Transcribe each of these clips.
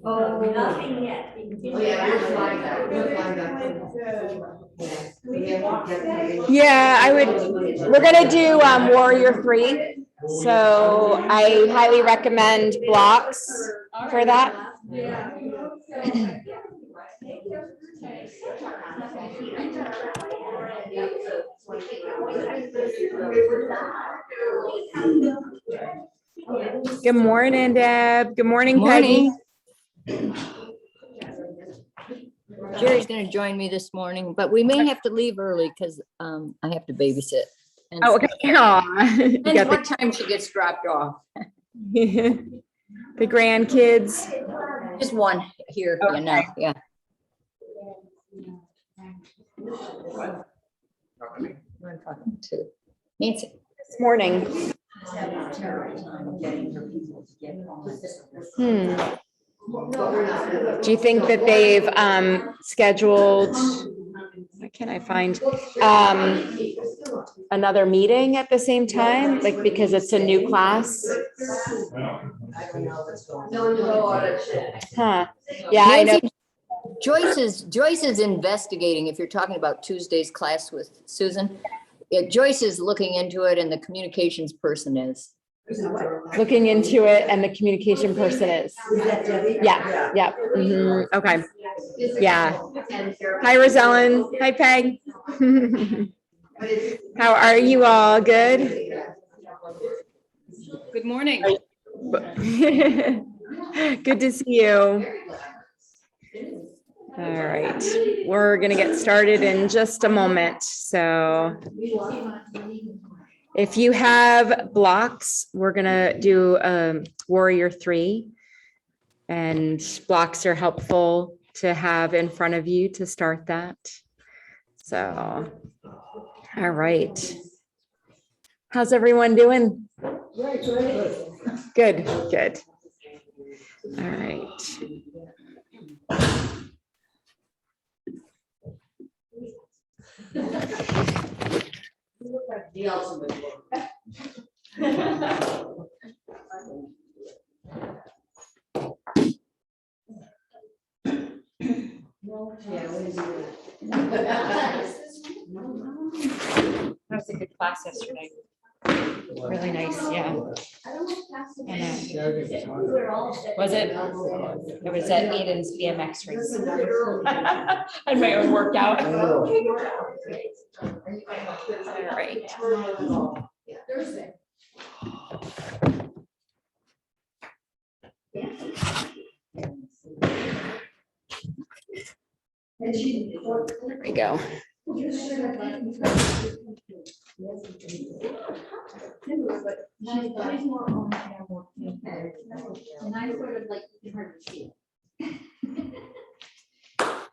Oh, nothing yet. Oh, yeah, we'll fly that. We'll fly that. Yeah, we're gonna do Warrior 3. So I highly recommend blocks for that. Yeah. Good morning, Deb. Good morning, Peggy. Jerry's going to join me this morning, but we may have to leave early because I have to babysit. And Oh, okay. Aw. You depends got what time she gets dropped off. the grandkids. Just one here, Okay. you know, yeah. Who I'm talking to? Nancy. This morning. Do you think that they've scheduled, what can I find, another meeting at the same time, like because it's a new class? Huh? Yeah, I know. Nancy, Joyce is investigating, if you're talking about Tuesday's class with Susan. Joyce is looking into it and the communications person is. Looking into it and the communication person is. Yeah, yeah. Okay. Yeah. Hi, Rosellen. Hi, Peg. How are you all? Good? Good morning. Good to see you. All right. We're going to get started in just a moment. So if you have blocks, we're going to do Warrior 3. And blocks are helpful to have in front of you to start that. So, all right. How's everyone doing? Good, good. All right. That was a good class yesterday. Really nice, yeah. Was it? It was at Aiden's BMX race. And my own workout. All right. There we go.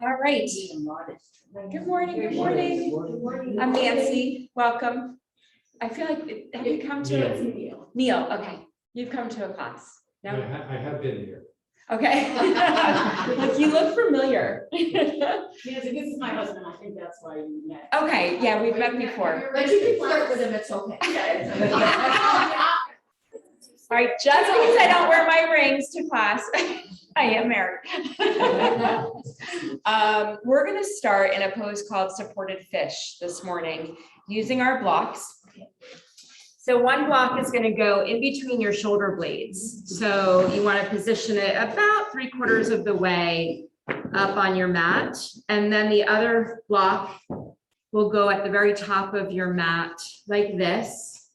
All right. Good morning. Good morning. I'm Nancy. Welcome. I feel like, have you come to Neil? Okay. You've come to a class. No? I have been here. Okay. Like you look familiar. Yeah, this is my husband. I think that's why you met. Okay. Yeah, we've met before. But you can flirt with him, it's okay. All right. Just in case I don't wear my rings to class, I am married. We're going to start in a pose called supported fish this morning using our blocks. So one block is going to go in between your shoulder blades. So you want to position it about 3/4 of the way up on your mat. And then the other block will go at the very top of your mat like this.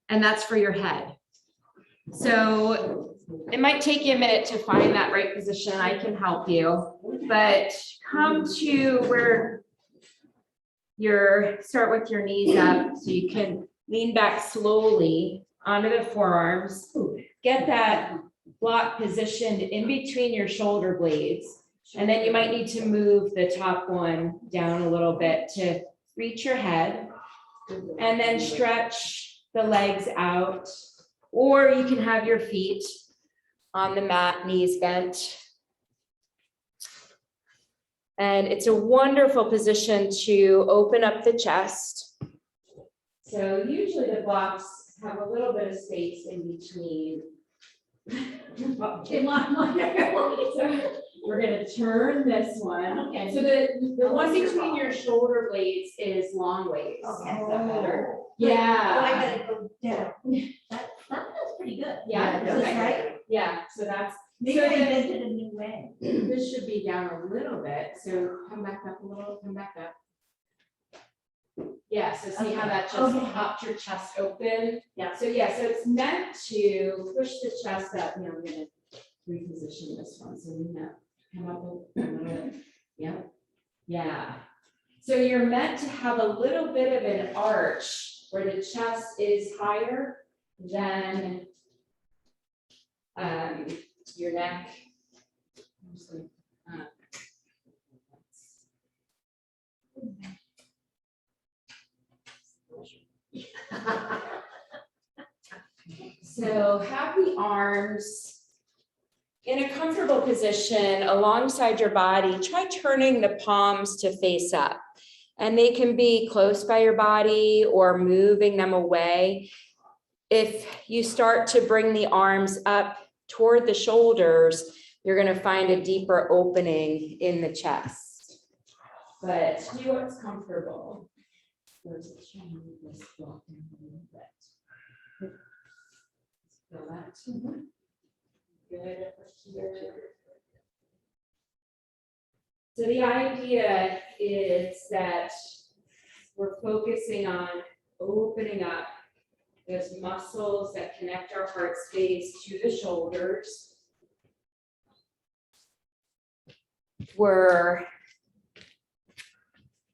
And that's for your head. So it might take you a minute to find that right position. I can help you, but come to where start with your knees up so you can lean back slowly onto the forearms. Get that block positioned in between your shoulder blades. And then you might need to move the top one down a little bit to reach your head. And then stretch the legs out. Or you can have your feet on the mat, knees bent. And it's a wonderful position to open up the chest. So usually the blocks have a little bit of space in between We're gonna turn this one. Okay. So the one between your shoulder blades is long waist. Okay. Is that better? So I Yeah. gotta go down. That feels pretty good. Yeah, Is this okay. right? Yeah, so that's, Maybe So I the- invented a new way. this should be down a little bit, so come back up a little, come back up. Yeah, so see how that just Okay. popped your chest open? Yeah. So yeah, so it's meant to push the chest up. Now we're gonna reposition this one, so we know, come up a little bit. Yep, yeah. So you're meant to have a little bit of an arch where the chest is higher than your neck. So have the arms in a comfortable position alongside your body. Try turning the palms to face up. And they can be close by your body or moving them away. If you start to bring the arms up toward the shoulders, you're going to find a deeper opening in the chest. But do what's comfortable. Let's try and move this block down a little bit. Feel that too. Good over here. So the idea is that we're focusing on opening up those muscles that connect our heart space to the shoulders. We're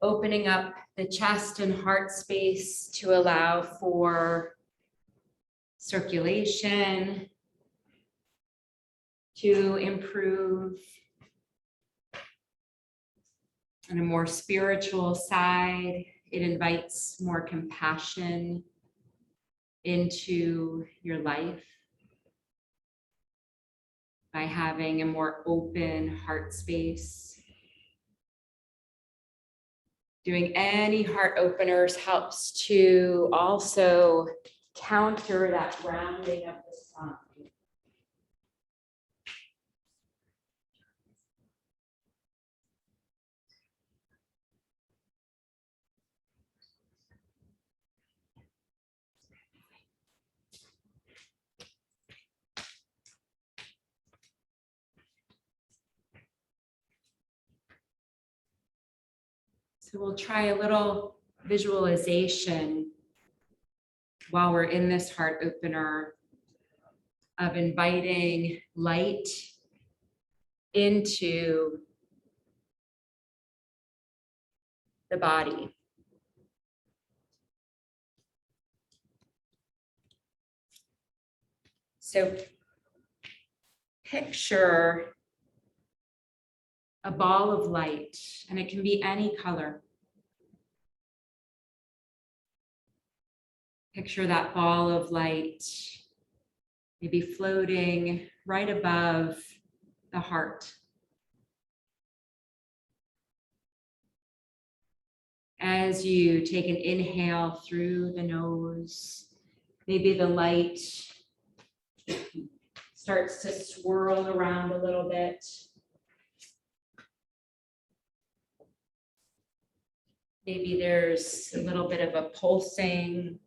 opening up the chest and heart space to allow for circulation, to improve. On a more spiritual side, it invites more compassion into your life by having a more open heart space. Doing any heart openers helps to also counter that rounding of the spine. So we'll try a little visualization while we're in this heart opener of inviting light into the body. So picture a ball of light, and it can be any color. Picture that ball of light maybe floating right above the heart. As you take an inhale through the nose, maybe the light starts to swirl around a little bit. Maybe there's a little bit of a pulsing.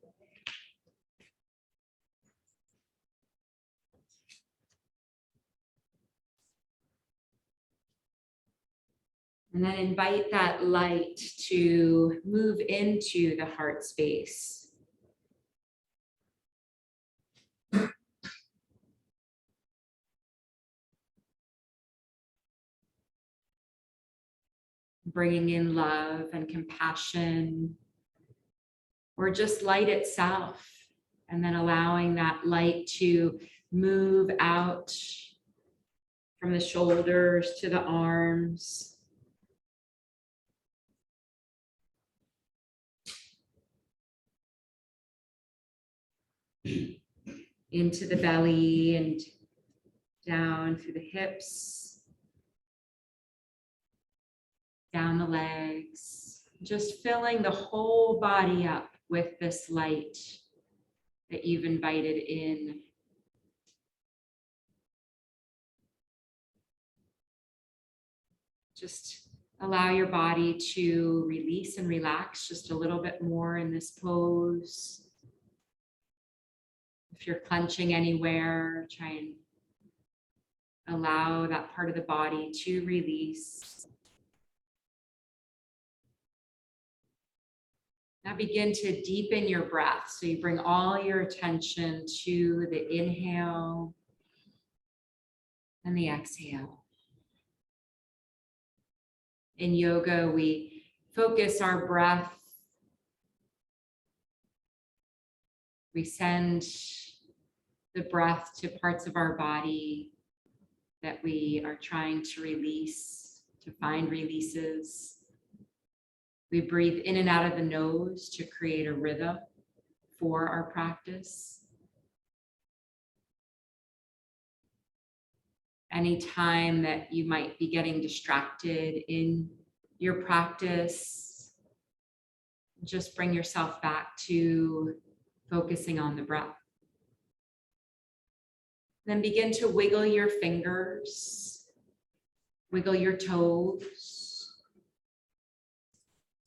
And then invite that light to move into the heart space. Bringing in love and compassion, or just light itself, and then allowing that light to move out from the shoulders to the arms. Into the belly and down through the hips, down the legs, just filling the whole body up with this light that you've invited in. Just allow your body to release and relax just a little bit more in this pose. If you're clenching anywhere, try and allow that part of the body to release. Now begin to deepen your breath. So you bring all your attention to the inhale and the exhale. In yoga, we focus our breath. We send the breath to parts of our body that we are trying to release, to find releases. We breathe in and out of the nose to create a rhythm for our practice. Anytime that you might be getting distracted in your practice, just bring yourself back to focusing on the breath. Then begin to wiggle your fingers, wiggle your toes,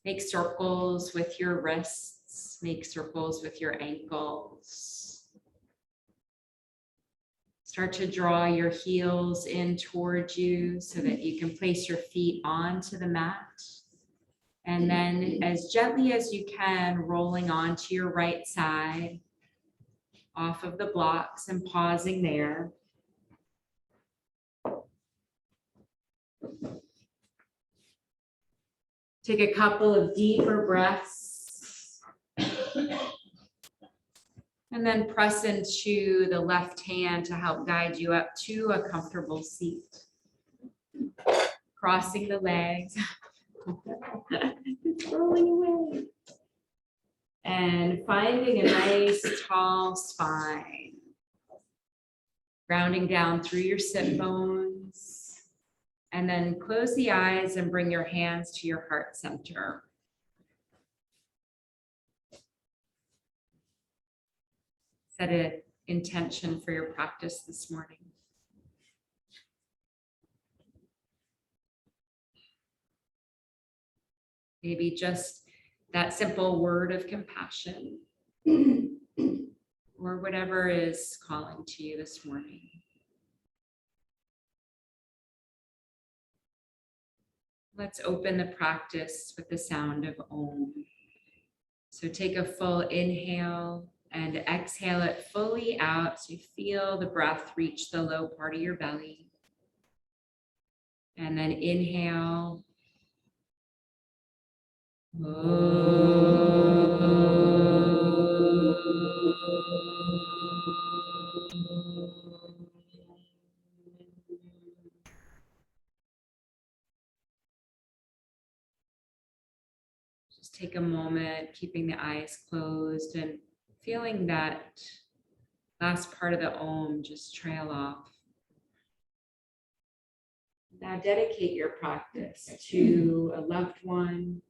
make circles with your wrists, make circles with your ankles. Start to draw your heels in towards you so that you can place your feet onto the mat. And then as gently as you can, rolling onto your right side, off of the blocks and pausing there. Take a couple of deeper breaths. And then press into the left hand to help guide you up to a comfortable seat. Crossing the legs. It's rolling away. And finding a nice tall spine. Grounding down through your sit bones. And then close the eyes and bring your hands to your heart center. Set an intention for your practice this morning. Maybe just that simple word of compassion or whatever is calling to you this morning. Let's open the practice with the sound of Om. So take a full inhale and exhale it fully out so you feel the breath reach the low part of your belly. And then inhale. Just take a moment, keeping the eyes closed and feeling that last part of the Om just trail off. Now dedicate your practice to a loved one,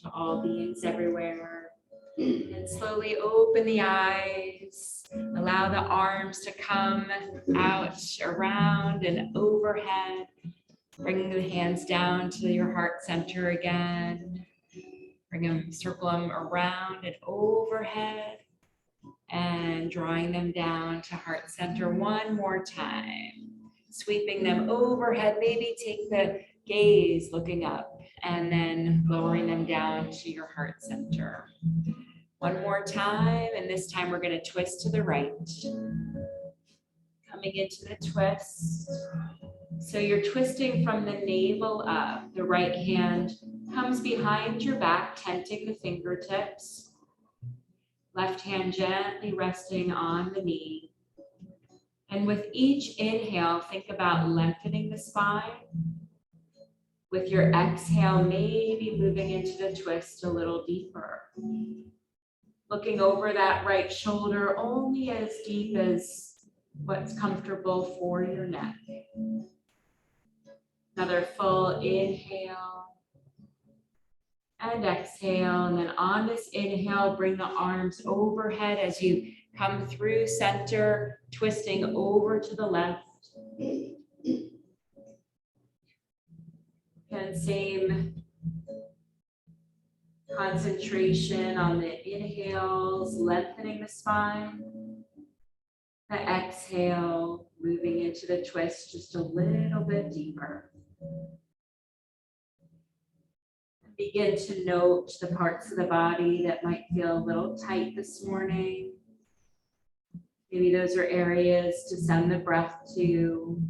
to all beings everywhere. And slowly open the eyes. Allow the arms to come out, around and overhead. Bring the hands down to your heart center again. Bring them, circle them around and overhead. And drawing them down to heart center one more time. Sweeping them overhead, maybe take the gaze looking up and then lowering them down to your heart center. One more time, and this time we're going to twist to the right. Coming into the twist. So you're twisting from the navel up. The right hand comes behind your back, tenting the fingertips. Left hand gently resting on the knee. And with each inhale, think about lengthening the spine. With your exhale, maybe moving into the twist a little deeper. Looking over that right shoulder only as deep as what's comfortable for your neck. Another full inhale. And exhale, and then on this inhale, bring the arms overhead as you come through center, twisting over to the left. And same concentration on the inhales, lengthening the spine. The exhale, moving into the twist just a little bit deeper. Begin to note the parts of the body that might feel a little tight this morning. Maybe those are areas to send the breath to.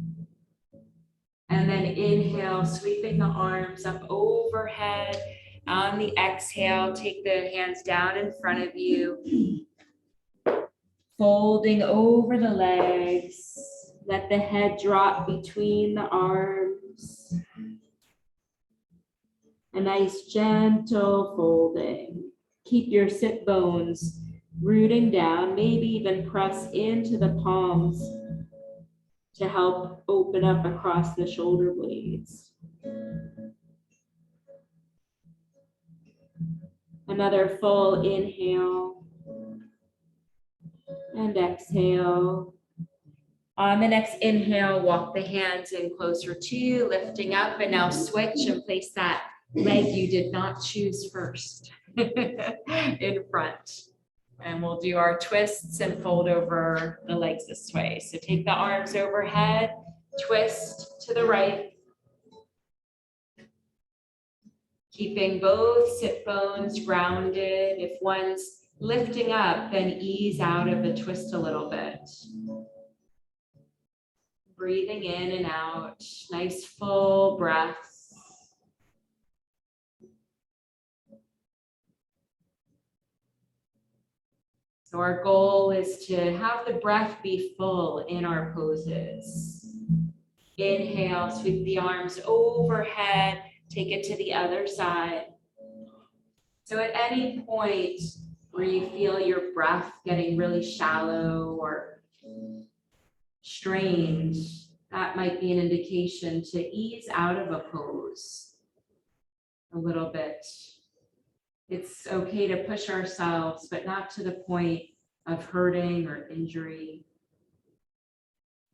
And then inhale, sweeping the arms up overhead. On the exhale, take the hands down in front of you. Folding over the legs. Let the head drop between the arms. A nice gentle folding. Keep your sit bones rooting down, maybe even press into the palms to help open up across the shoulder blades. Another full inhale and exhale. On the next inhale, walk the hands in closer to you, lifting up, and now switch and place that leg you did not choose first in front. And we'll do our twists and fold over the legs this way. So take the arms overhead, twist to the right. Keeping both sit bones grounded. If one's lifting up, then ease out of the twist a little bit. Breathing in and out, nice full breaths. So our goal is to have the breath be full in our poses. Inhale, sweep the arms overhead, take it to the other side. So at any point where you feel your breath getting really shallow or strained, that might be an indication to ease out of a pose a little bit. It's okay to push ourselves, but not to the point of hurting or injury.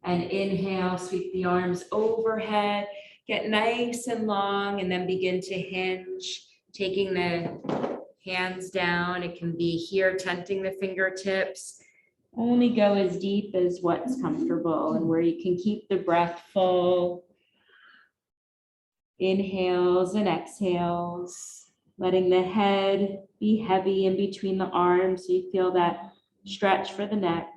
And inhale, sweep the arms overhead, get nice and long, and then begin to hinge, taking the hands down. It can be here, tenting the fingertips. Only go as deep as what's comfortable and where you can keep the breath full. Inhales and exhales, letting the head be heavy in between the arms so you feel that stretch for the neck.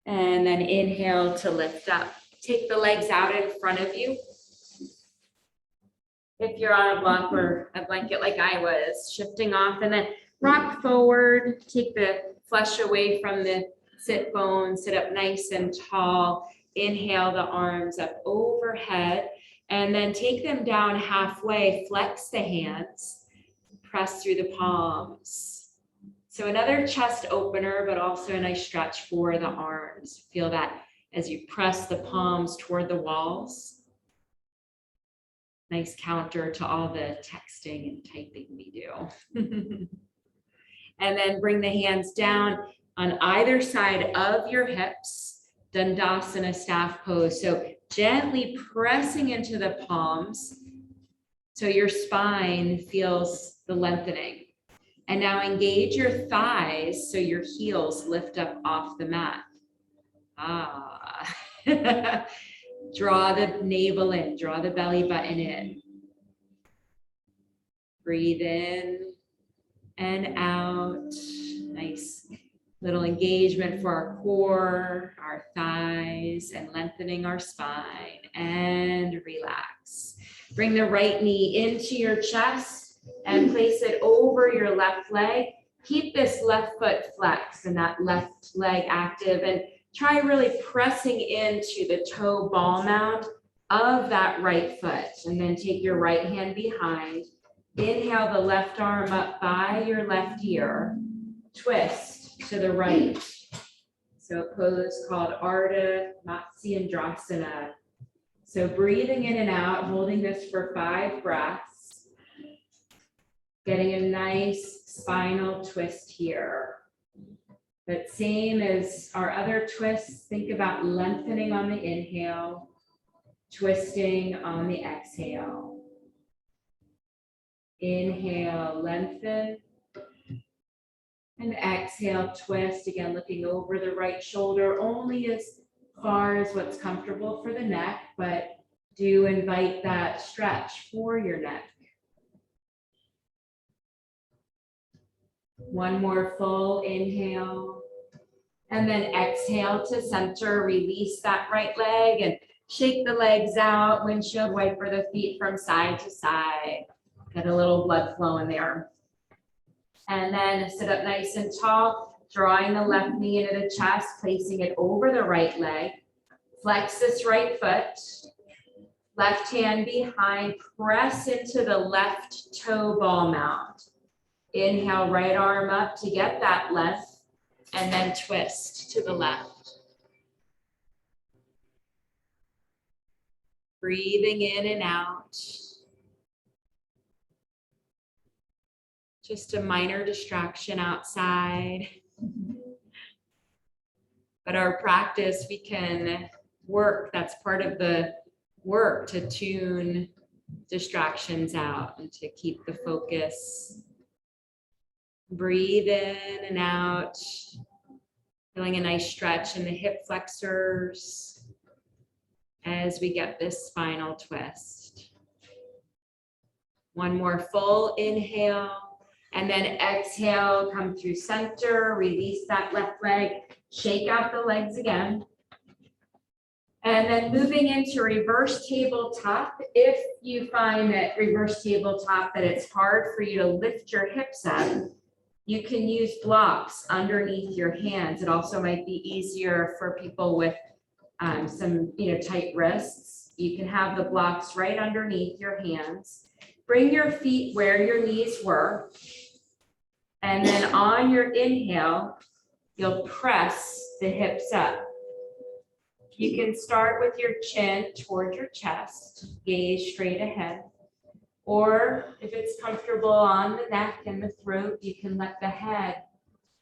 And then inhale to lift up. Take the legs out in front of you. If you're on a block or a blanket like I was, shifting off, and then rock forward, take the flesh away from the sit bones, sit up nice and tall. Inhale the arms up overhead, and then take them down halfway, flex the hands, press through the palms. So another chest opener, but also a nice stretch for the arms. Feel that as you press the palms toward the walls. Nice counter to all the texting and typing we do. And then bring the hands down on either side of your hips, Dandasana staff pose. So gently pressing into the palms so your spine feels the lengthening. And now engage your thighs so your heels lift up off the mat. Draw the navel in, draw the belly button in. Breathe in and out. Nice little engagement for our core, our thighs, and lengthening our spine. And relax. Bring the right knee into your chest and place it over your left leg. Keep this left foot flexed and that left leg active, and try really pressing into the toe ball mound of that right foot. And then take your right hand behind. Inhale the left arm up by your left ear. Twist. to the right. So a pose called Ardha Matsyendrasana. So breathing in and out, holding this for 5 breaths. Getting a nice spinal twist here. But same as our other twists, think about lengthening on the inhale, twisting on the exhale. Inhale, lengthen. And exhale, twist. Again, looking over the right shoulder, only as far as what's comfortable for the neck, but do invite that stretch for your neck. One more full inhale. And then exhale to center, release that right leg and shake the legs out, windshield wiper the feet from side to side. Get a little blood flow in there. And then sit up nice and tall, drawing the left knee into the chest, placing it over the right leg. Flex this right foot. Left hand behind, press into the left toe ball mount. Inhale, right arm up to get that length, and then twist to the left. Breathing in and out. Just a minor distraction outside. But our practice, we can work, that's part of the work, to tune distractions out and to keep the focus. Breathe in and out, feeling a nice stretch in the hip flexors as we get this spinal twist. One more full inhale, and then exhale, come through center, release that left leg, shake out the legs again. And then moving into reverse tabletop. If you find that reverse tabletop, that it's hard for you to lift your hips up, you can use blocks underneath your hands. It also might be easier for people with some tight wrists. You can have the blocks right underneath your hands. Bring your feet where your knees were. And then on your inhale, you'll press the hips up. You can start with your chin toward your chest, gaze straight ahead. Or if it's comfortable on the neck and the throat, you can let the head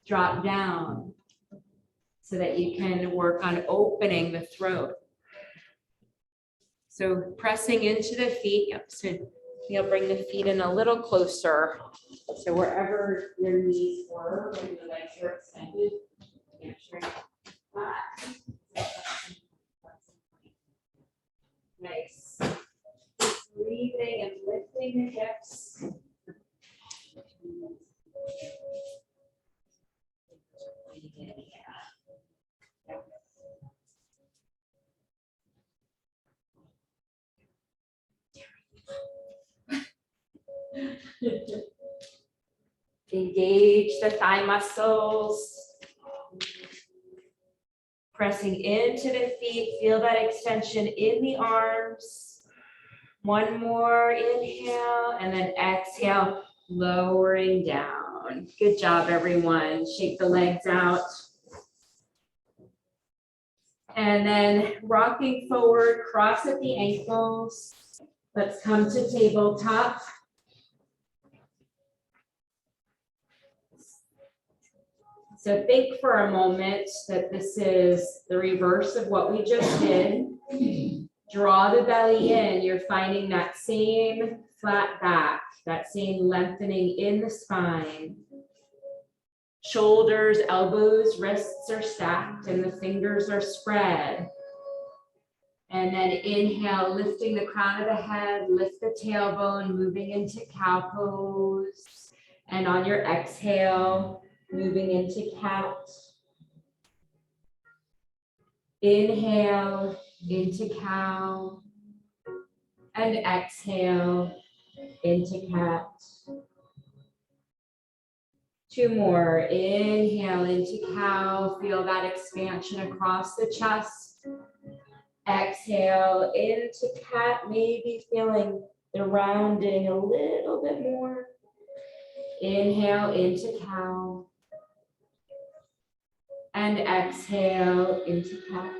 drop down so that you can work on opening the throat. So pressing into the feet, so you'll bring the feet in a little closer. So wherever your knees were, when your legs are extended, make sure flat. Nice. Breathing and lifting the hips. Engage the thigh muscles. Pressing into the feet, feel that extension in the arms. One more inhale, and then exhale, lowering down. Good job, everyone. Shake the legs out. And then rocking forward, cross at the ankles. Let's come to tabletop. So think for a moment that this is the reverse of what we just did. Draw the belly in. You're finding that same flat back, that same lengthening in the spine. Shoulders, elbows, wrists are stacked and the fingers are spread. And then inhale, lifting the crown of the head, lift the tailbone, moving into cow pose. And on your exhale, moving into cat. Inhale into cow. And exhale into cat. Two more. Inhale into cow. Feel that expansion across the chest. Exhale into cat. Maybe feeling the rounding a little bit more. Inhale into cow. And exhale into cat.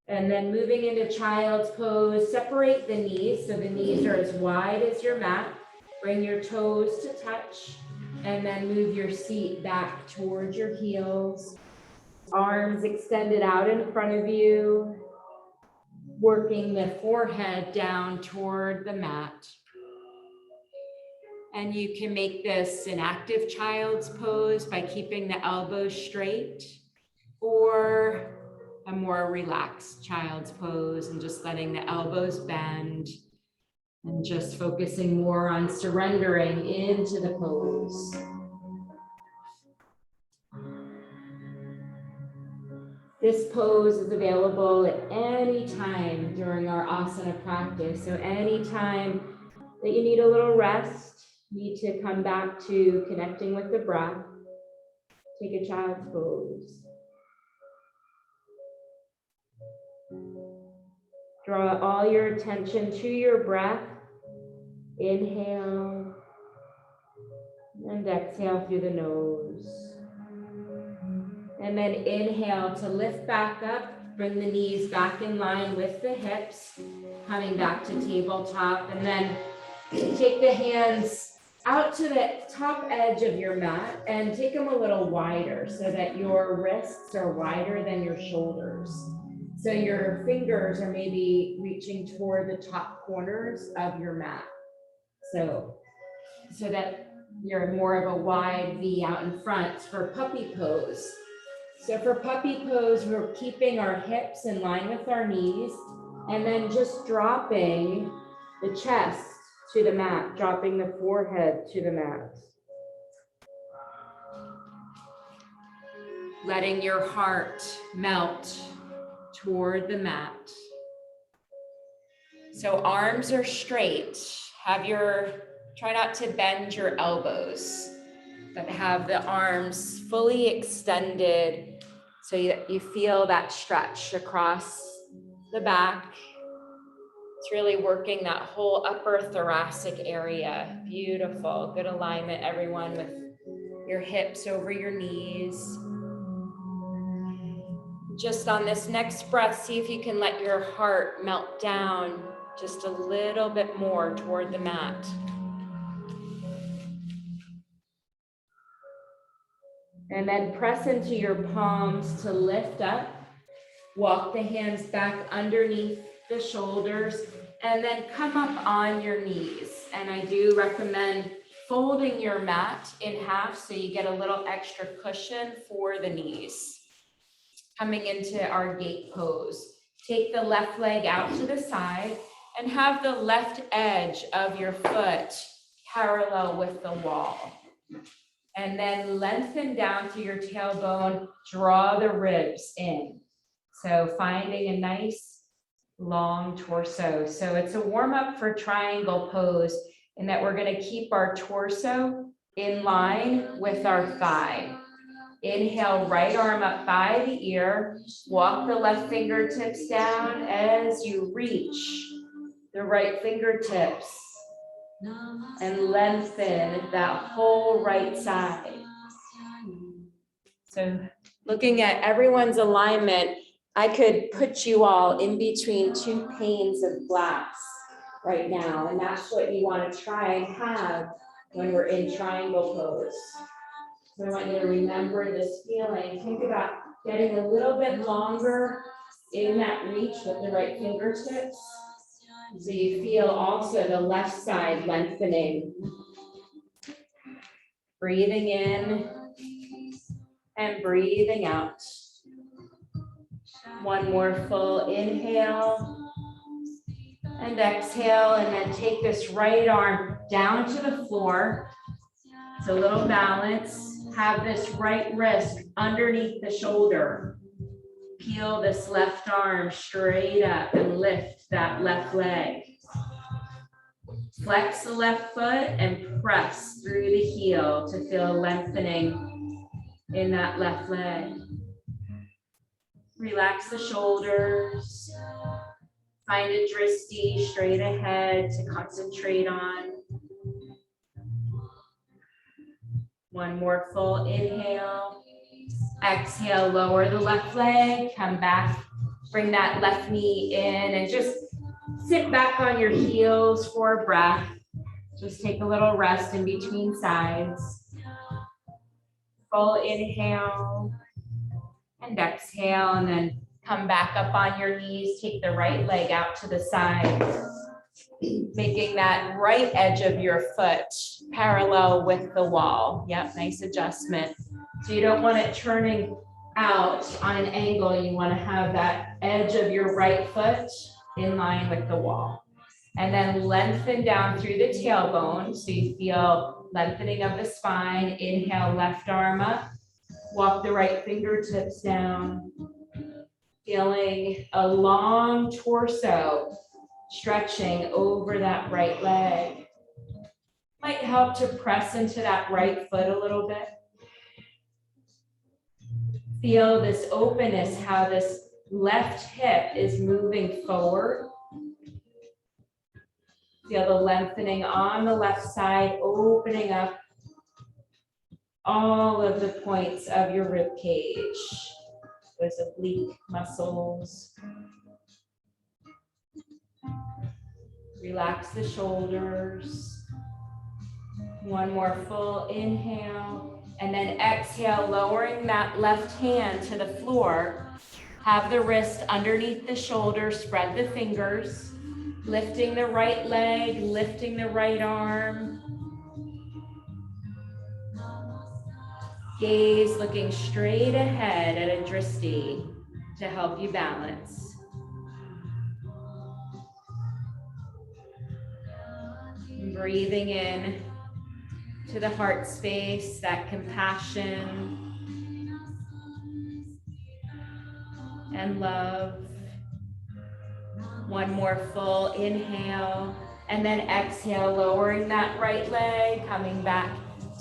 And then moving into child's pose, separate the knees. So the knees are as wide as your mat. Bring your toes to touch. And then move your seat back towards your heels. Arms extended out in front of you. Working the forehead down toward the mat. And you can make this an active child's pose by keeping the elbows straight, or a more relaxed child's pose and just letting the elbows bend and just focusing more on surrendering into the pose. This pose is available at any time during our asana practice. So anytime that you need a little rest, need to come back to connecting with the breath, take a child's pose. Draw all your attention to your breath. Inhale and exhale through the nose. And then inhale to lift back up, bring the knees back in line with the hips, coming back to tabletop, and then take the hands out to the top edge of your mat and take them a little wider so that your wrists are wider than your shoulders. So your fingers are maybe reaching toward the top corners of your mat. So that you're more of a wide V out in front for puppy pose. So for puppy pose, we're keeping our hips in line with our knees and then just dropping the chest to the mat, dropping the forehead to the mat. Letting your heart melt toward the mat. So arms are straight. Try not to bend your elbows, but have the arms fully extended so you feel that stretch across the back. It's really working that whole upper thoracic area. Beautiful. Good alignment, everyone, with your hips over your knees. Just on this next breath, see if you can let your heart melt down just a little bit more toward the mat. And then press into your palms to lift up. Walk the hands back underneath the shoulders and then come up on your knees. And I do recommend folding your mat in half so you get a little extra cushion for the knees. Coming into our gate pose. Take the left leg out to the side and have the left edge of your foot parallel with the wall. And then lengthen down to your tailbone, draw the ribs in. So finding a nice long torso. So it's a warm up for triangle pose in that we're gonna keep our torso in line with our thigh. Inhale, right arm up by the ear. Walk the left fingertips down as you reach the right fingertips and lengthen that whole right side. So looking at everyone's alignment, I could put you all in between two panes of glass right now, and that's what you want to try and have when we're in triangle pose. So I want you to remember this feeling. Think about getting a little bit longer in that reach with the right fingertips. So you feel also the left side lengthening. Breathing in and breathing out. One more full inhale and exhale, and then take this right arm down to the floor. It's a little balance. Have this right wrist underneath the shoulder. Peel this left arm straight up and lift that left leg. Flex the left foot and press through the heel to feel lengthening in that left leg. Relax the shoulders. Find a drishti straight ahead to concentrate on. One more full inhale. Exhale, lower the left leg, come back, bring that left knee in and just sit back on your heels for a breath. Just take a little rest in between sides. Full inhale and exhale, and then come back up on your knees. Take the right leg out to the side, making that right edge of your foot parallel with the wall. Yep, nice adjustment. So you don't want it turning out on an angle. You want to have that edge of your right foot in line with the wall. And then lengthen down through the tailbone. So you feel lengthening of the spine. Inhale, left arm up. Walk the right fingertips down. Feeling a long torso stretching over that right leg. Might help to press into that right foot a little bit. Feel this openness, how this left hip is moving forward. Feel the lengthening on the left side, opening up all of the points of your rib cage, those oblique muscles. Relax the shoulders. One more full inhale, and then exhale, lowering that left hand to the floor. Have the wrist underneath the shoulder, spread the fingers. Lifting the right leg, lifting the right arm. Gaze looking straight ahead at a drishti to help you balance. Breathing in to the heart space, that compassion and love. One more full inhale, and then exhale, lowering that right leg, coming back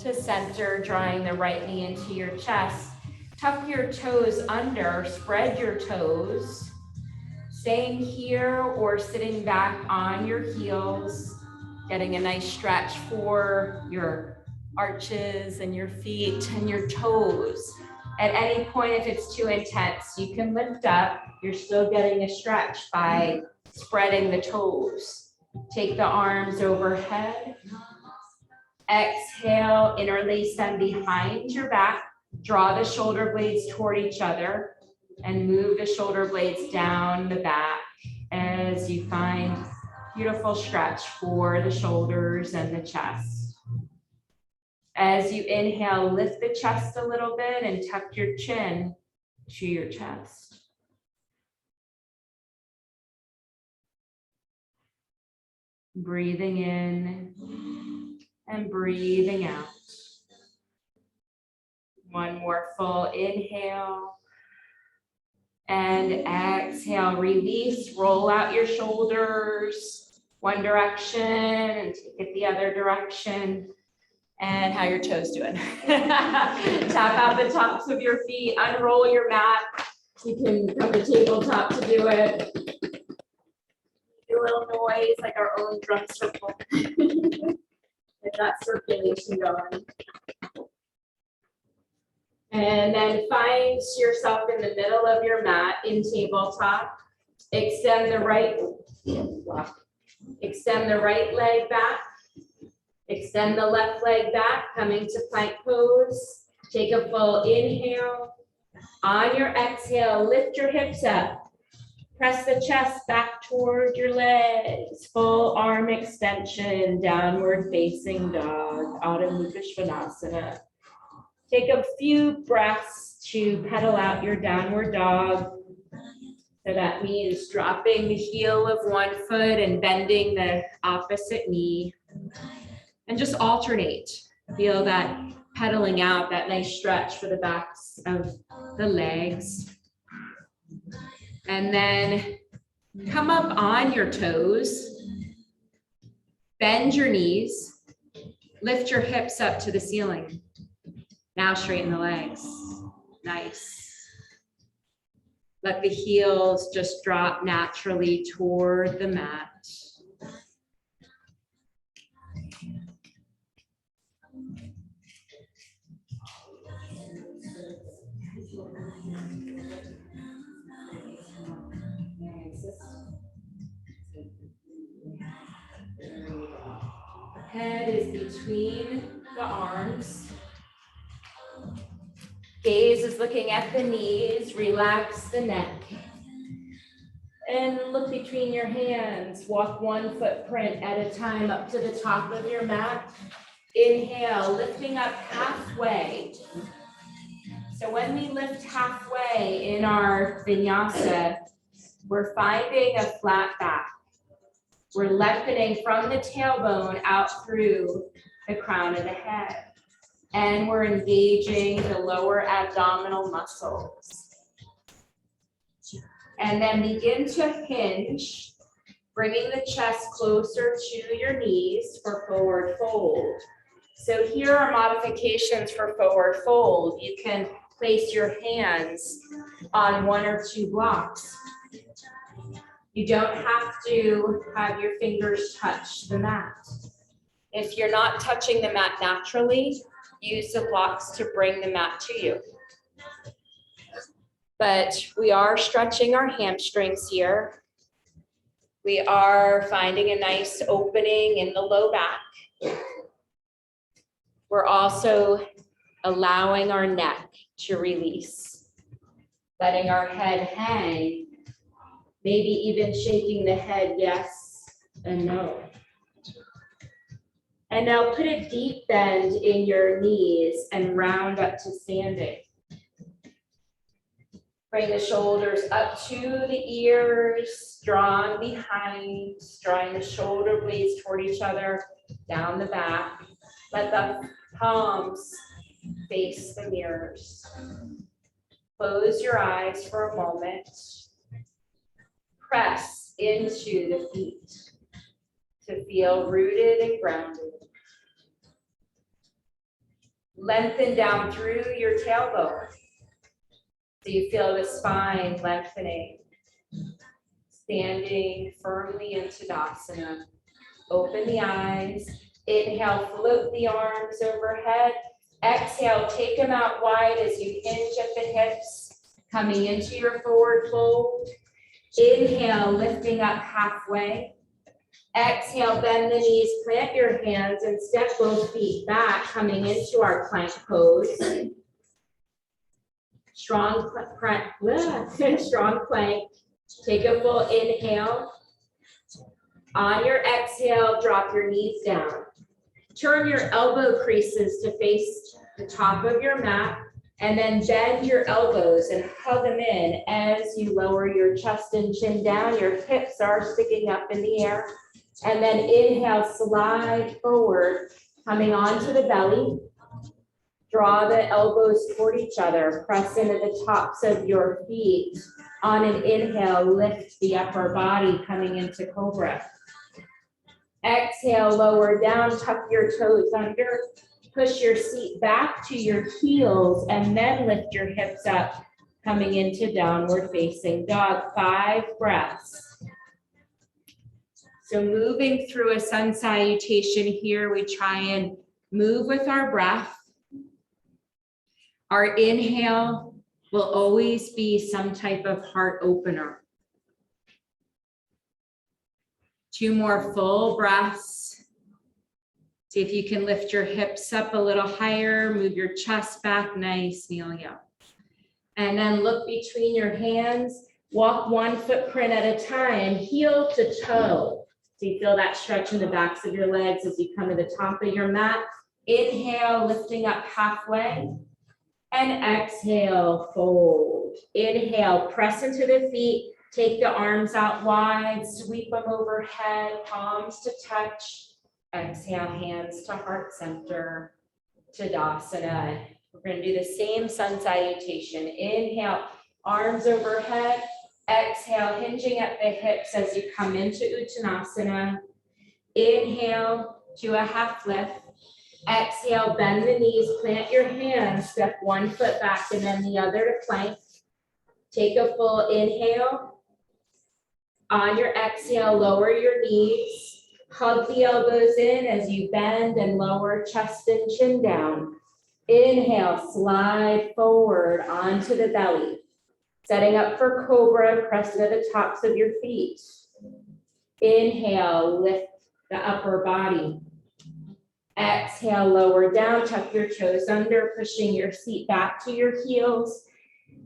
to center, drawing the right knee into your chest. Tuck your toes under, spread your toes. Staying here or sitting back on your heels, getting a nice stretch for your arches and your feet and your toes. At any point, if it's too intense, you can lift up. You're still getting a stretch by spreading the toes. Take the arms overhead. Exhale, interlace them behind your back. Draw the shoulder blades toward each other and move the shoulder blades down the back as you find beautiful stretch for the shoulders and the chest. As you inhale, lift the chest a little bit and tuck your chin to your chest. Breathing in and breathing out. One more full inhale and exhale, release, roll out your shoulders one direction and take it the other direction. And how your toes doing? Tap out the tops of your feet, unroll your mat. You can come to tabletop to do it. Do a little noise like our own drum circle. Get that circulation going. And then find yourself in the middle of your mat in tabletop. Extend the right leg back. Extend the left leg back, coming to plank pose. Take a full inhale. On your exhale, lift your hips up. Press the chest back toward your legs. Full arm extension, downward facing dog, Adho Mukha Svanasana. Take a few breaths to pedal out your downward dog. So that means dropping the heel of one foot and bending the opposite knee. And just alternate. Feel that pedaling out, that nice stretch for the backs of the legs. And then come up on your toes. Bend your knees. Lift your hips up to the ceiling. Now straighten the legs. Nice. Let the heels just drop naturally toward the mat. Head is between the arms. Gaze is looking at the knees, relax the neck. And look between your hands, walk one footprint at a time up to the top of your mat. Inhale, lifting up halfway. So when we lift halfway in our vinyasa, we're finding a flat back. We're lengthening from the tailbone out through the crown of the head. And we're engaging the lower abdominal muscles. And then begin to hinge, bringing the chest closer to your knees for forward fold. So here are modifications for forward fold. You can place your hands on one or two blocks. You don't have to have your fingers touch the mat. If you're not touching the mat naturally, use the blocks to bring the mat to you. But we are stretching our hamstrings here. We are finding a nice opening in the low back. We're also allowing our neck to release, letting our head hang, maybe even shaking the head yes and no. And now put a deep bend in your knees and round up to standing. Bring the shoulders up to the ears, drawn behind, drawing the shoulder blades toward each other, down the back. Let the palms face the mirrors. Close your eyes for a moment. Press into the feet to feel rooted and grounded. Lengthen down through your tailbone. So you feel the spine lengthening, standing firmly in Tadasana. Open the eyes. Inhale, float the arms overhead. Exhale, take them out wide as you hinge at the hips, coming into your forward fold. Inhale, lifting up halfway. Exhale, bend the knees, plant your hands, and step both feet back, coming into our plank pose. Strong plank. Take a full inhale. On your exhale, drop your knees down. Turn your elbow creases to face the top of your mat, and then bend your elbows and hug them in as you lower your chest and chin down. Your hips are sticking up in the air. And then inhale, slide forward, coming onto the belly. Draw the elbows toward each other. Press into the tops of your feet. On an inhale, lift the upper body, coming into cobra. Exhale, lower down, tuck your toes under. Push your seat back to your heels, and then lift your hips up, coming into downward facing dog. 5 breaths. So moving through a sun salutation here, we try and move with our breath. Our inhale will always be some type of heart opener. 2 more full breaths. See if you can lift your hips up a little higher, move your chest back, nice, kneeling up. And then look between your hands, walk one footprint at a time, heel to toe. So you feel that stretch in the backs of your legs as you come to the top of your mat. Inhale, lifting up halfway. And exhale, fold. Inhale, press into the feet. Take the arms out wide, sweep them overhead, palms to touch. Exhale, hands to heart center, Tadasana. We're going to do the same sun salutation. Inhale, arms overhead. Exhale, hinging at the hips as you come into Uttanasana. Inhale to a half lift. Exhale, bend the knees, plant your hands, step one foot back and then the other to plank. Take a full inhale. On your exhale, lower your knees. Hug the elbows in as you bend and lower chest and chin down. Inhale, slide forward onto the belly. Setting up for cobra, press into the tops of your feet. Inhale, lift the upper body. Exhale, lower down, tuck your toes under, pushing your seat back to your heels.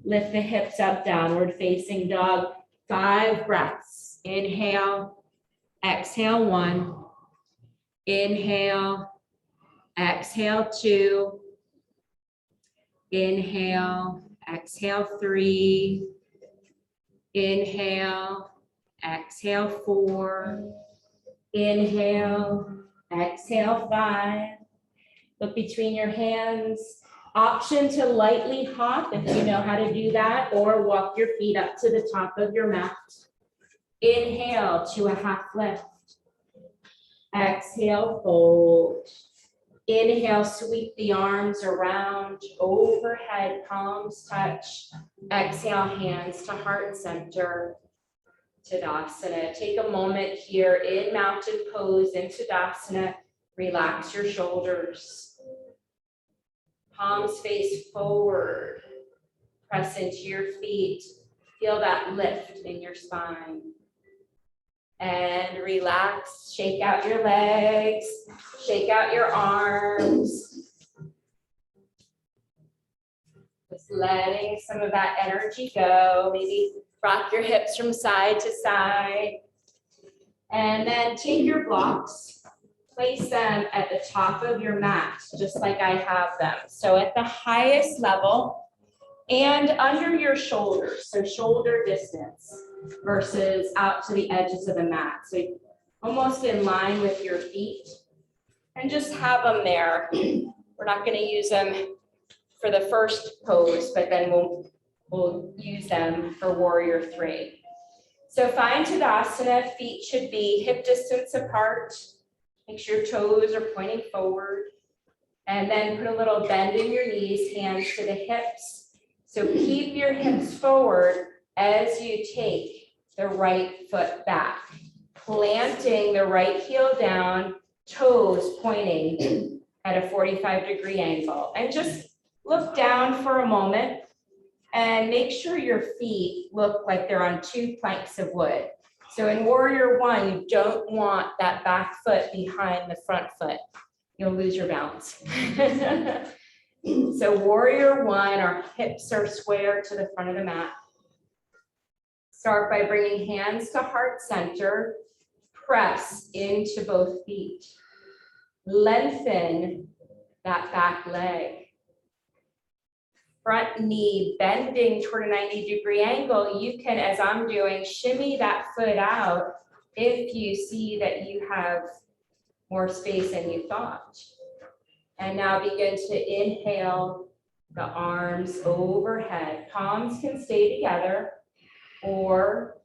Lift the hips up, downward facing dog. 5 breaths. Inhale, exhale 1. Inhale, exhale 2. Inhale, exhale 3. Inhale, exhale 4. Inhale, exhale 5. Look between your hands. Option to lightly hop if you know how to do that, or walk your feet up to the top of your mat. Inhale to a half lift. Exhale, fold. Inhale, sweep the arms around, overhead, palms touch. Exhale, hands to heart center. Tadasana. Take a moment here in mountain pose in Tadasana. Relax your shoulders. Palms face forward. Press into your feet. Feel that lift in your spine. And relax. Shake out your legs. Shake out your arms. Just letting some of that energy go. Maybe rock your hips from side to side. And then take your blocks. Place them at the top of your mat, just like I have them. So at the highest level and under your shoulders, so shoulder distance versus out to the edges of the mat. So almost in line with your feet, and just have them there. We're not going to use them for the first pose, but then we'll use them for warrior 3. So find Tadasana, feet should be hip distance apart. Make sure your toes are pointing forward. And then put a little bend in your knees, hands to the hips. So keep your hips forward as you take the right foot back. Planting the right heel down, toes pointing at a 45-degree angle. And just look down for a moment and make sure your feet look like they're on 2 planks of wood. So in warrior 1, you don't want that back foot behind the front foot. You'll lose your balance. So warrior 1, our hips are square to the front of the mat. Start by bringing hands to heart center. Press into both feet. Lengthen that back leg. Front knee bending toward a 90-degree angle. You can, as I'm doing, shimmy that foot out if you see that you have more space than you thought. And now begin to inhale the arms overhead. Palms can stay together, or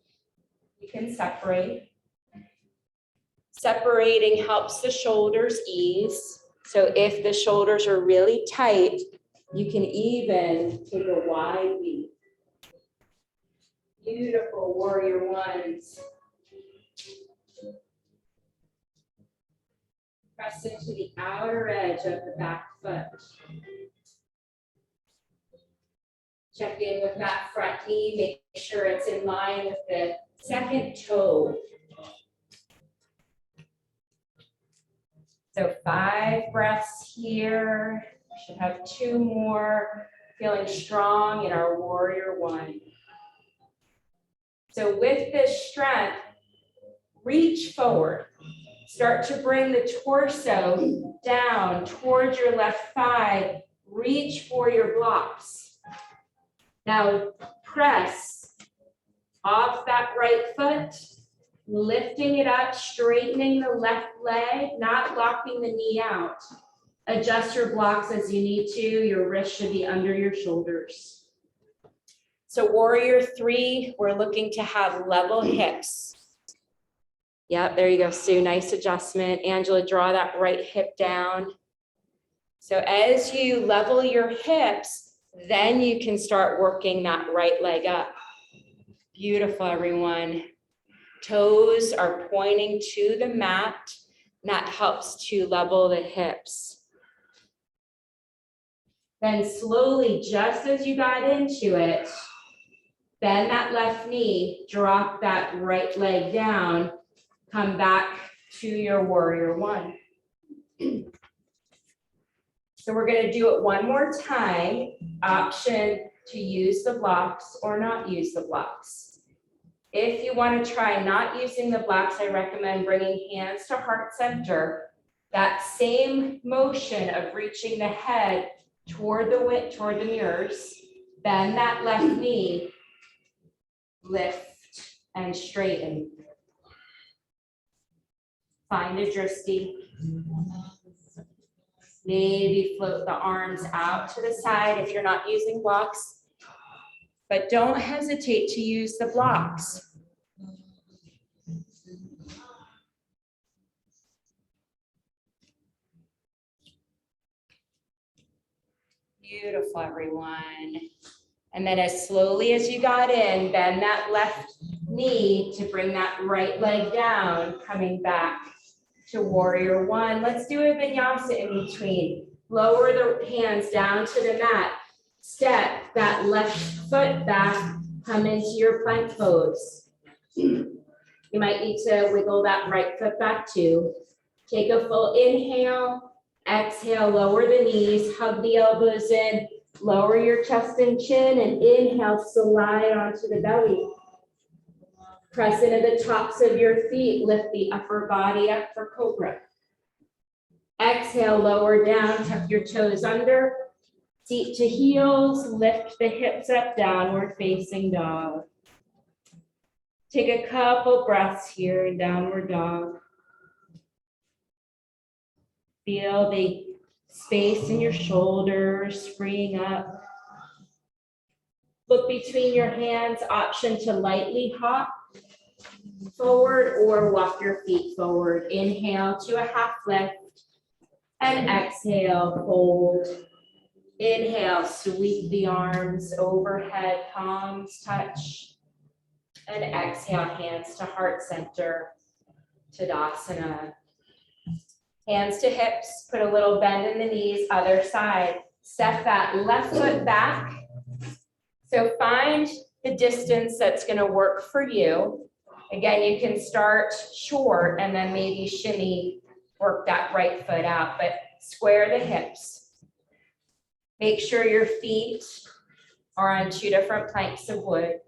you can separate. Separating helps the shoulders ease. So if the shoulders are really tight, you can even take a wide leap. Beautiful warrior 1s. Press into the outer edge of the back foot. Check in with that front knee, make sure it's in line with the second toe. So 5 breaths here. We should have 2 more. Feeling strong in our warrior 1. So with this strength, reach forward. Start to bring the torso down towards your left thigh. Reach for your blocks. Now press off that right foot, lifting it up, straightening the left leg, not locking the knee out. Adjust your blocks as you need to. Your wrist should be under your shoulders. So warrior 3, we're looking to have level hips. Yep, there you go, Sue. Nice adjustment. Angela, draw that right hip down. So as you level your hips, then you can start working that right leg up. Beautiful, everyone. Toes are pointing to the mat, and that helps to level the hips. Then slowly, just as you got into it, bend that left knee, drop that right leg down, come back to your warrior one. So we're going to do it one more time. Option to use the blocks or not use the blocks. If you want to try not using the blocks, I recommend bringing hands to heart center. That same motion of reaching the head toward the mirrors, bend that left knee, lift and straighten. Find a drishti. Maybe float the arms out to the side if you're not using blocks, but don't hesitate to use the blocks. Beautiful, everyone. And then as slowly as you got in, bend that left knee to bring that right leg down, coming back to warrior one. Let's do a vinyasa in between. Lower the hands down to the mat. Step that left foot back, come into your plank pose. You might need to wiggle that right foot back too. Take a full inhale, exhale, lower the knees, hug the elbows in, lower your chest and chin, and inhale, slide onto the belly. Press into the tops of your feet, lift the upper body up for cobra. Exhale, lower down, tuck your toes under, seat to heels, lift the hips up, downward facing dog. Take a couple breaths here in downward dog. Feel the space in your shoulders freeing up. Look between your hands, option to lightly hop forward or walk your feet forward. Inhale to a half lift and exhale, fold. Inhale, sweep the arms overhead, palms touch. And exhale, hands to heart center, Tadasana. Hands to hips, put a little bend in the knees, other side. Step that left foot back. So find the distance that's gonna work for you. Again, you can start short and then maybe shimmy, work that right foot out, but square the hips. Make sure your feet are on two different planks of wood.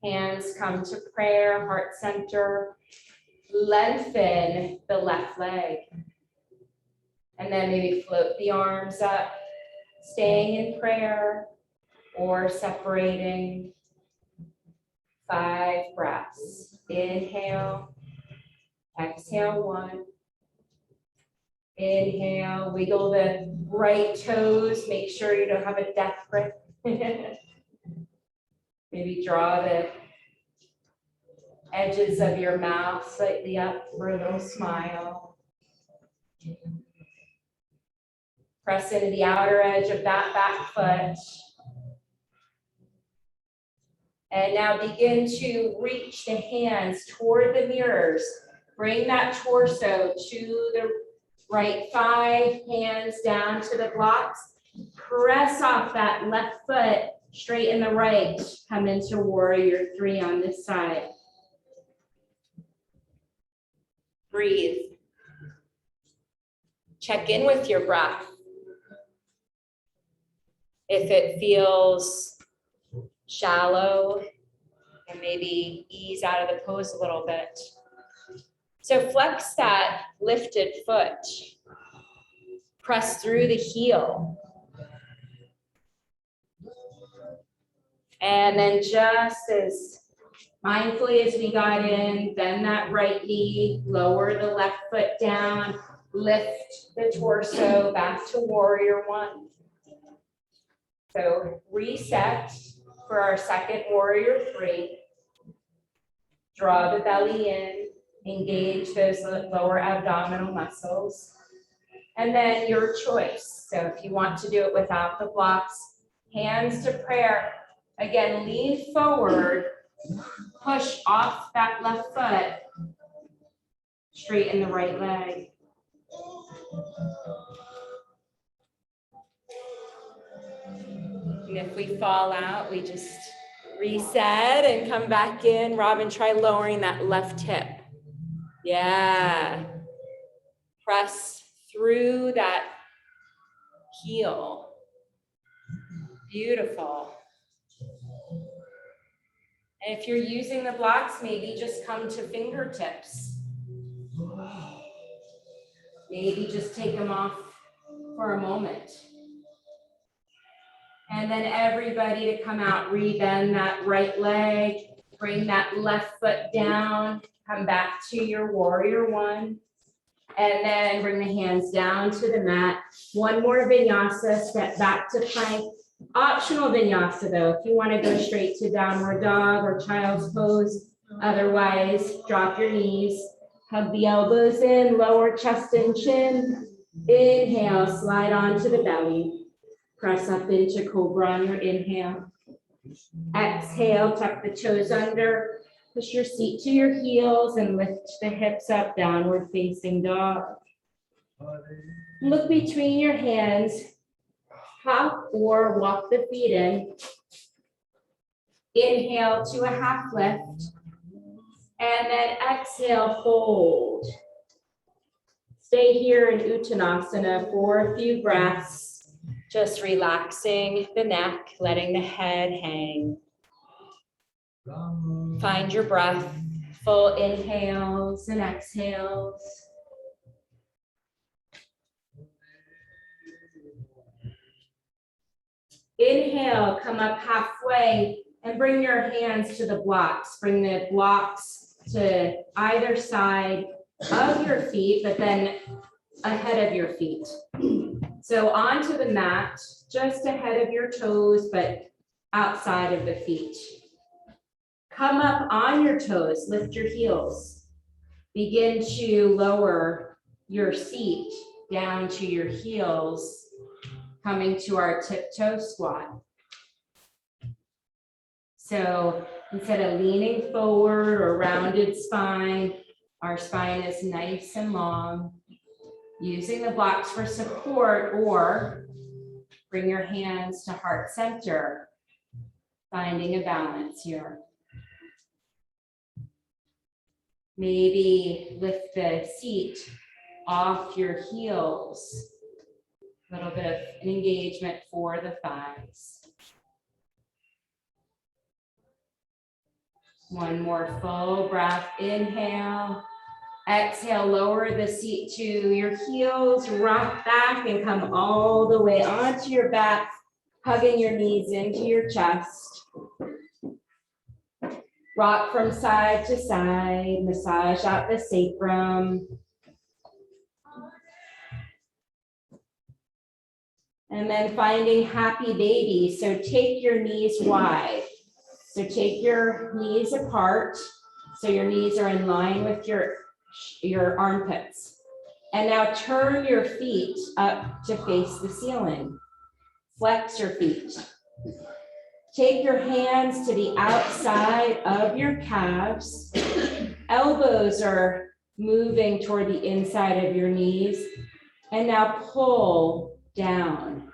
Hands come to prayer, heart center. Lengthen the left leg. And then maybe float the arms up, staying in prayer or separating. 5 breaths. Inhale, exhale 1. Inhale, wiggle the right toes. Make sure you don't have a death grip. Maybe draw the edges of your mouth slightly up for a little smile. Press into the outer edge of that back foot. And now begin to reach the hands toward the mirrors. Bring that torso to the right thigh, hands down to the blocks. Press off that left foot, straighten the right. Come into warrior 3 on this side. Breathe. Check in with your breath. If it feels shallow, and maybe ease out of the pose a little bit. So flex that lifted foot. Press through the heel. And then just as mindfully as we got in, bend that right knee, lower the left foot down, lift the torso back to warrior 1. So reset for our second warrior 3. Draw the belly in, engage those lower abdominal muscles. And then your choice. So if you want to do it without the blocks, hands to prayer. Again, lean forward, push off that left foot, straighten the right leg. And if we fall out, we just reset and come back in. Robin, try lowering that left hip. Yeah. Press through that heel. Beautiful. And if you're using the blocks, maybe just come to fingertips. Maybe just take them off for a moment. And then everybody to come out, rebend that right leg, bring that left foot down, come back to your warrior one. And then bring the hands down to the mat. One more vinyasa, step back to plank. Optional vinyasa though, if you want to go straight to downward dog or child's pose. Otherwise, drop your knees, hug the elbows in, lower chest and chin. Inhale, slide onto the belly. Press up into cobra on your inhale. Exhale, tuck the toes under. Push your seat to your heels and lift the hips up, downward facing dog. Look between your hands, hop or walk the feet in. Inhale to a half lift, and then exhale, fold. Stay here in Uttanasana for a few breaths, just relaxing the neck, letting the head hang. Find your breath, full inhales and exhales. Inhale, come up halfway and bring your hands to the blocks. Bring the blocks to either side of your feet, but then ahead of your feet. So onto the mat, just ahead of your toes, but outside of the feet. Come up on your toes, lift your heels. Begin to lower your seat down to your heels, coming to our tiptoe squat. So instead of leaning forward or rounded spine, our spine is nice and long. Using the blocks for support, or bring your hands to heart center, finding a balance here. Maybe lift the seat off your heels. A little bit of an engagement for the thighs. One more full breath, inhale. Exhale, lower the seat to your heels, rock back and come all the way onto your back, hugging your knees into your chest. Rock from side to side, massage out the sacrum. And then finding happy baby. So take your knees wide. So take your knees apart. So your knees are in line with your armpits. And now turn your feet up to face the ceiling. Flex your feet. Take your hands to the outside of your calves. Elbows are moving toward the inside of your knees. And now pull down.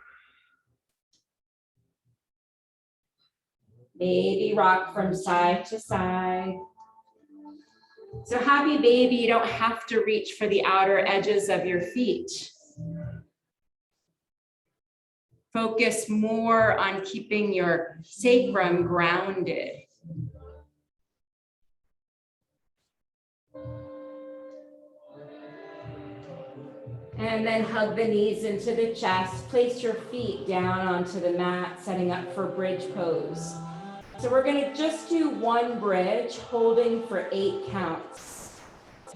Maybe rock from side to side. So happy baby, you don't have to reach for the outer edges of your feet. Focus more on keeping your sacrum grounded. And then hug the knees into the chest. Place your feet down onto the mat, setting up for bridge pose. So we're gonna just do one bridge, holding for 8 counts.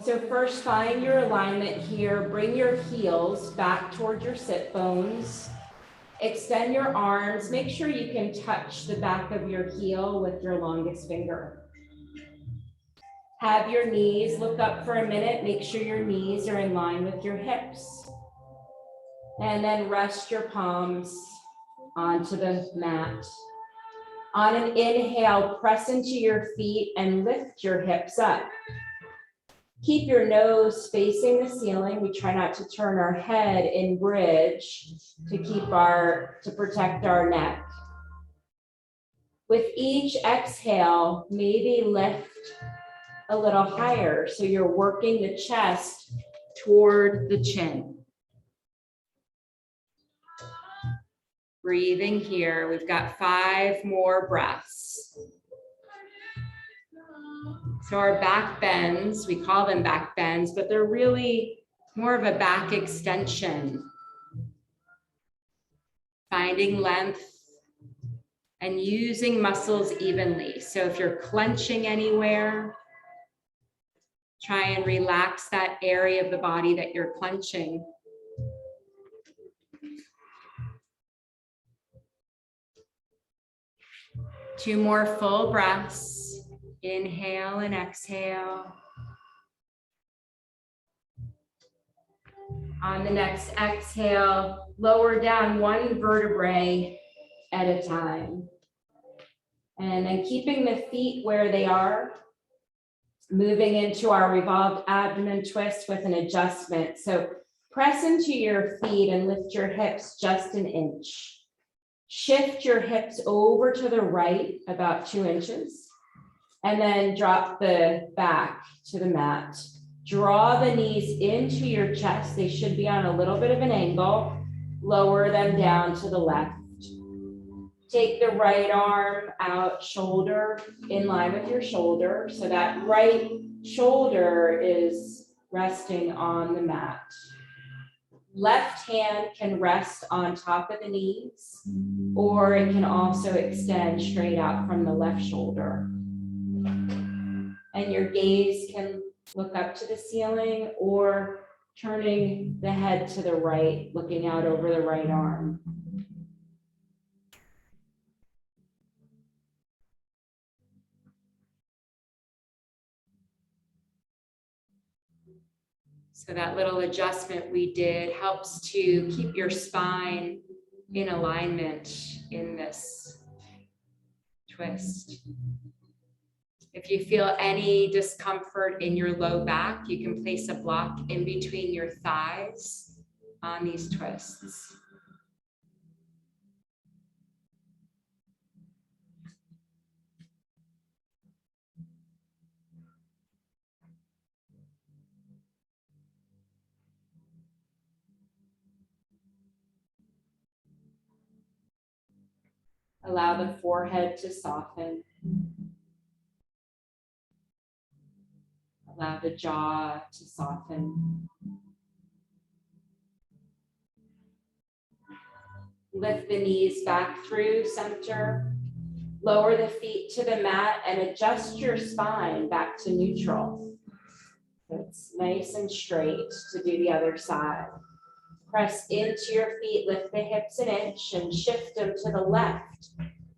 So first, find your alignment here. Bring your heels back toward your sit bones. Extend your arms. Make sure you can touch the back of your heel with your longest finger. Have your knees, look up for a minute. Make sure your knees are in line with your hips. And then rest your palms onto the mat. On an inhale, press into your feet and lift your hips up. Keep your nose facing the ceiling. We try not to turn our head in bridge to protect our neck. With each exhale, maybe lift a little higher. So you're working the chest toward the chin. Breathing here. We've got 5 more breaths. So our back bends, we call them back bends, but they're really more of a back extension. Finding length and using muscles evenly. So if you're clenching anywhere, try and relax that area of the body that you're clenching. Two more full breaths. Inhale and exhale. On the next exhale, lower down 1 vertebrae at a time. And then keeping the feet where they are, moving into our revolved abdomen twist with an adjustment. So press into your feet and lift your hips just an inch. Shift your hips over to the right about 2 inches, and then drop the back to the mat. Draw the knees into your chest. They should be on a little bit of an angle. Lower them down to the left. Take the right arm out, shoulder in line with your shoulder. So that right shoulder is resting on the mat. Left hand can rest on top of the knees, or it can also extend straight out from the left shoulder. And your gaze can look up to the ceiling or turning the head to the right, looking out over the right arm. So that little adjustment we did helps to keep your spine in alignment in this twist. If you feel any discomfort in your low back, you can place a block in between your thighs on these twists. Allow the forehead to soften. Allow the jaw to soften. Lift the knees back through center. Lower the feet to the mat and adjust your spine back to neutral. It's nice and straight to do the other side. Press into your feet, lift the hips an inch and shift them to the left.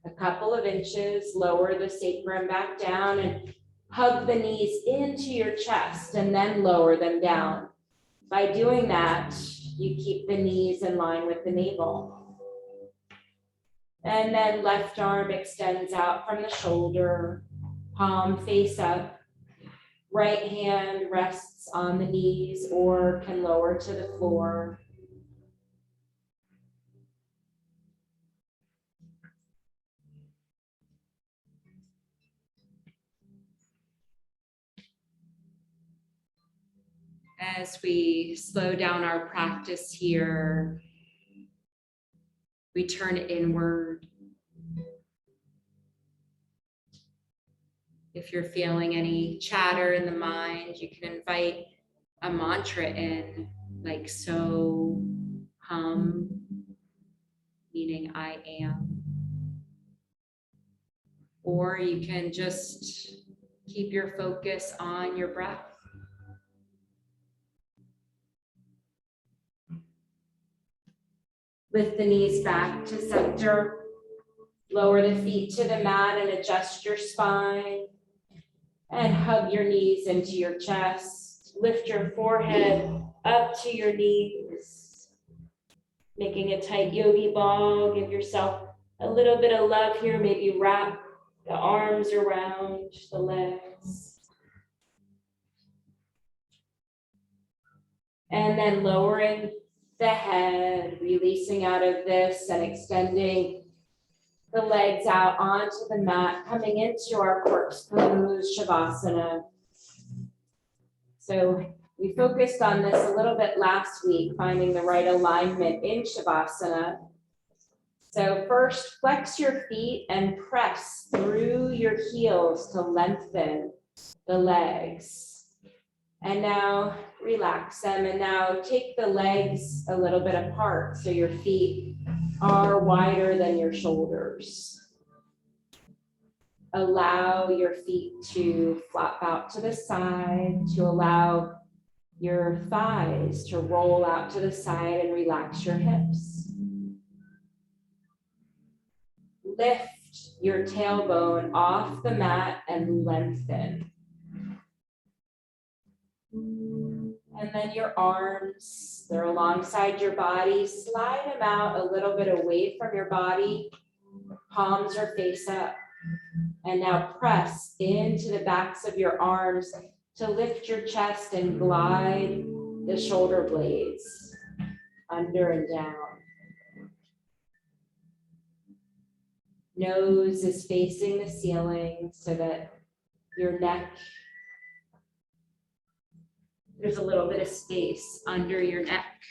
A couple of inches, lower the sacrum back down and hug the knees into your chest and then lower them down. By doing that, you keep the knees in line with the navel. And then left arm extends out from the shoulder, palm face up. Right hand rests on the knees or can lower to the floor. As we slow down our practice here, we turn inward. If you're feeling any chatter in the mind, you can invite a mantra in, like so, hum, meaning I am. Or you can just keep your focus on your breath. Lift the knees back to center. Lower the feet to the mat and adjust your spine. And hug your knees into your chest. Lift your forehead up to your knees. Making a tight yogi ball. Give yourself a little bit of love here. Maybe wrap the arms around the legs. And then lowering the head, releasing out of this and extending the legs out onto the mat, coming into our corpse pose, Shavasana. So we focused on this a little bit last week, finding the right alignment in Shavasana. So first, flex your feet and press through your heels to lengthen the legs. And now relax them, and now take the legs a little bit apart so your feet are wider than your shoulders. Allow your feet to flop out to the side, to allow your thighs to roll out to the side and relax your hips. Lift your tailbone off the mat and lengthen. And then your arms, they're alongside your body. Slide them out a little bit away from your body. Palms are face up. And now press into the backs of your arms to lift your chest and glide the shoulder blades under and down. Nose is facing the ceiling so that your neck, there's a little bit of space under your neck.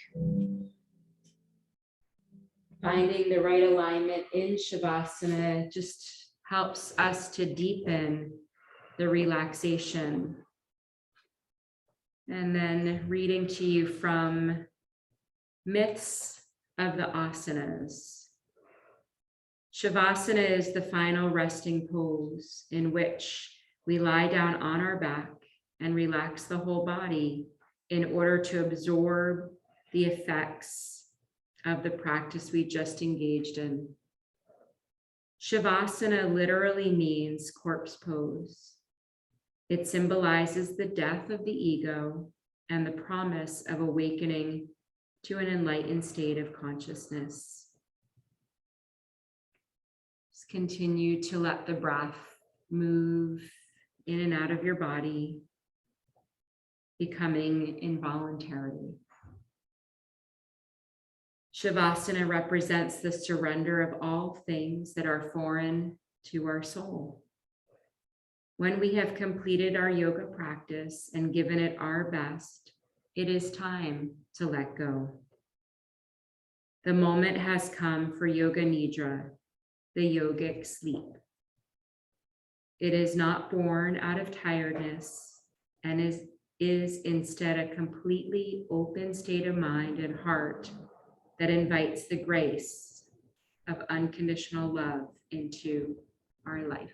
Finding the right alignment in Shavasana just helps us to deepen the relaxation. And then reading to you from Myths of the Asanas. Shavasana is the final resting pose in which we lie down on our back and relax the whole body in order to absorb the effects of the practice we just engaged in. Shavasana literally means corpse pose. It symbolizes the death of the ego and the promise of awakening to an enlightened state of consciousness. Just continue to let the breath move in and out of your body, becoming involuntary. Shavasana represents the surrender of all things that are foreign to our soul. When we have completed our yoga practice and given it our best, it is time to let go. The moment has come for yoga nidra, the yogic sleep. It is not born out of tiredness and is instead a completely open state of mind and heart that invites the grace of unconditional love into our life.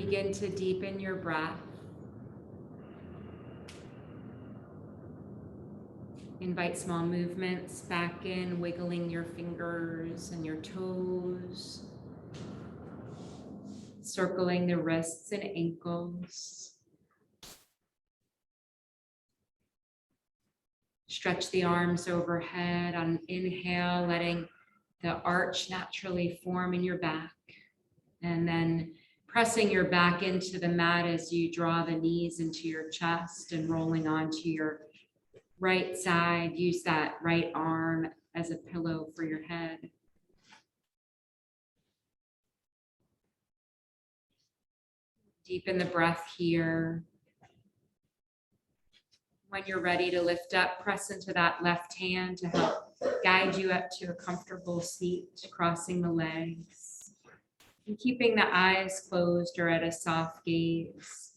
begin to deepen your breath. Invite small movements back in, wiggling your fingers and your toes, circling the wrists and ankles. Stretch the arms overhead on inhale, letting the arch naturally form in your back. And then pressing your back into the mat as you draw the knees into your chest and rolling onto your right side. Use that right arm as a pillow for your head. Deepen the breath here. When you're ready to lift up, press into that left hand to help guide you up to a comfortable seat, crossing the legs. And keeping the eyes closed or at a soft gaze.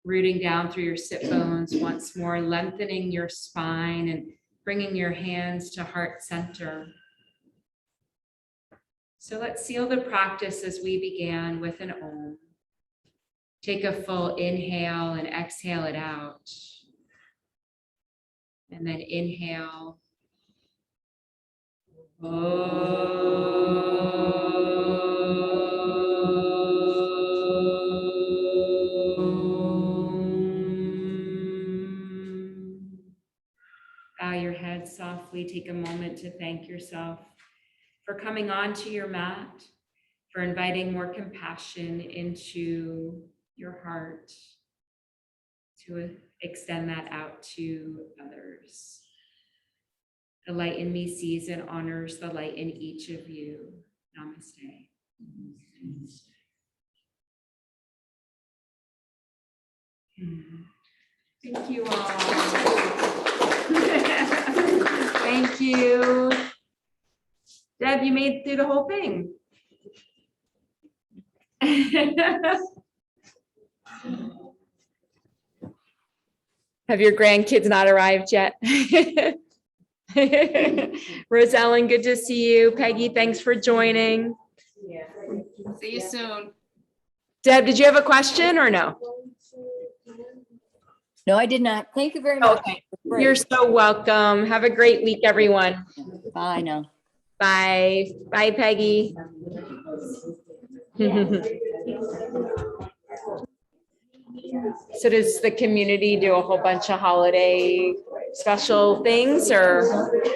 Rooting down through your sit bones once more, lengthening your spine and bringing your hands to heart center. So let's seal the practice as we began with an Om. Take a full inhale and exhale it out. And then inhale. Bow your head softly. Take a moment to thank yourself for coming onto your mat, for inviting more compassion into your heart, to extend that out to others. The light in me sees and honors the light in each of you. Namaste. Thank you all. Thank you. Deb, you made it through the whole thing. Have your grandkids not arrived yet? Rosellen, good to see you. Peggy, thanks for joining. See you soon. Deb, did you have a question or no? No, I did not. Thank you very much. Okay, Great. you're so welcome. Have a great week, everyone. Bye now. Bye. Bye, Peggy. So does the community do a whole bunch of holiday special things or?